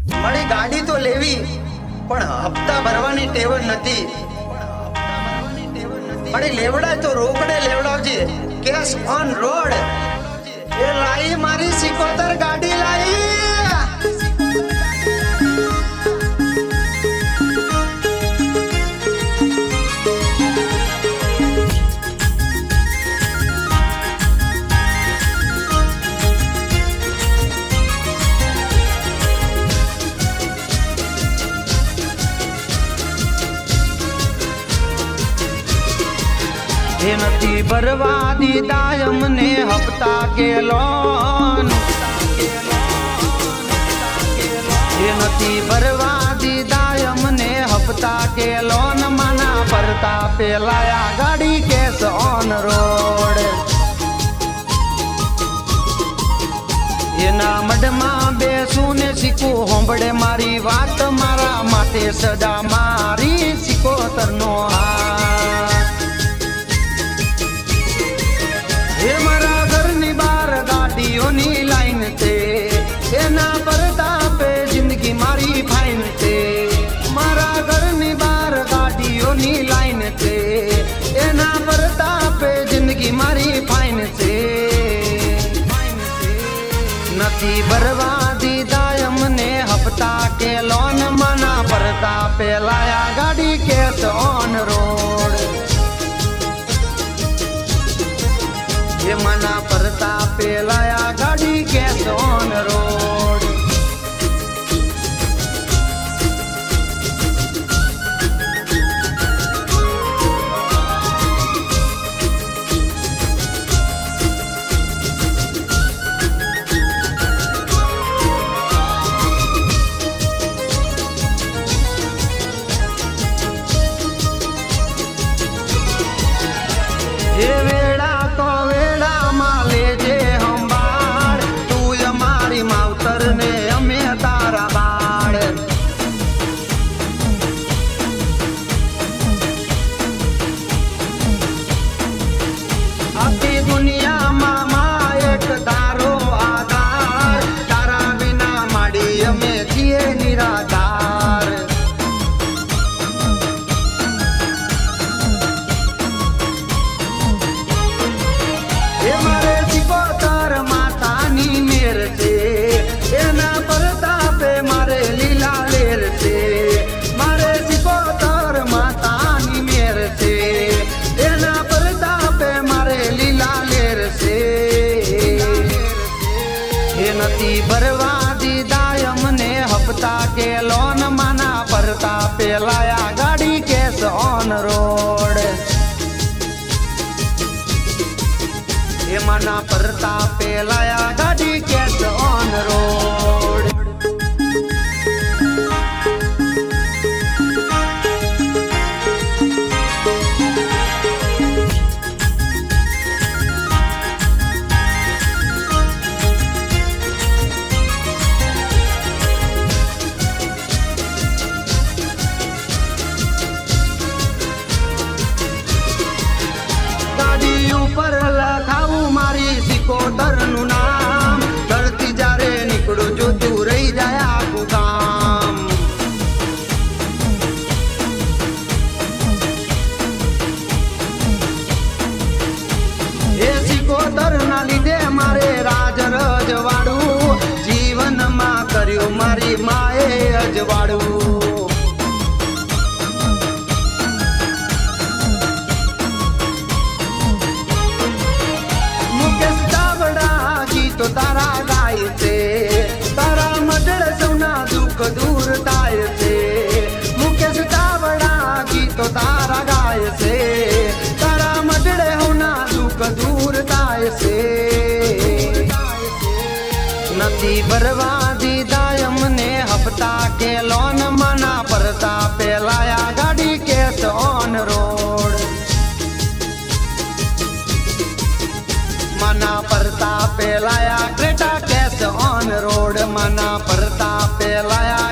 મારી ગાડી તો લેવી પણ હપ્તા ભરવાની ટેવ નથી. મારી લેવડાય તો રોકડે લેવડાવજે, કેશ ઓન રોડ. એ લાઈ મારી 77 ગાડી લાઈ. એ નથી ભરવા દીધા અમને હપ્તા કે લોન, એ નથી ભરવા દીધા અમને હપ્તા કે લોન. માના ભરતા પેલા ગાડી કેસ ઓન રોડ. એના મઢમાં બેસું ને શીખું હોંભળે મારી વાત, મારા માટે સદા મારી 77 નો હાથ. એ મારા ઘરની બાર ગાડીઓની લાઈન છે, એના પરતાપે જિંદગી મારી ફાઈન છે. મારા ઘરની બાર ગાડીઓની લાઈન છે, એના પરતાપે જિંદગી મારી ફાઈન છે. નથી ભરવા દીધા અમને હપ્તા કે લોન, માના પરતા પેલા ગાડી કેસ ઓન રોડ. એ મના પરતા પેલા ગાડી કેસ ઓન રોડ. એ વેડા તો વેડામાં લેજે હંભાળ, તું અમારી માવતર ને અમે તારા બાળ. આખી દુનિયામાં માં એક તારો આધાર, તારા વિના માડી અમે છીએ નિરાધાર. એ મારે 77 માતાની મેર છે, એના પરતાપે મારે લીલા લેર છે. મારે 77 માતાની મેર છે, એના પરતાપે મારે લીલા લેર છે. એ નથી ભરવા દીધા અમને હપ્તા કે લોન, માના પરતા પેલા ગાડી કેસ ઓન રોડ. એમાંના પરતા પેલા ગાડી કેસ ઓન રોડ. ગાડી ઉપર લખાવું મારી 77 નું નામ, ઘરથી જ્યારે નીકળું જોતું રહી જાય આખું ગામ. એ 77 ના લીધે મારે રાજ રજવાડું, જીવનમાં કર્યું મારી માએ અજવાડું. તો તારા ગાય છે, તારા મઢળ સૌના દુઃખ દૂર થાય છે. મુકેશ તાવડા ગીતો તારા ગાય છે, તારા મઢળે હોના દુઃખ દૂર થાય છે. નથી ભરવા દીધા અમને હપ્તા કે લોન, માના પરતા પેલા ગાડી કેસ ઓન રોડ. માના પરતા પેલા ક્રેટા કેસ ઓન રોડ. માના પરતા પેલા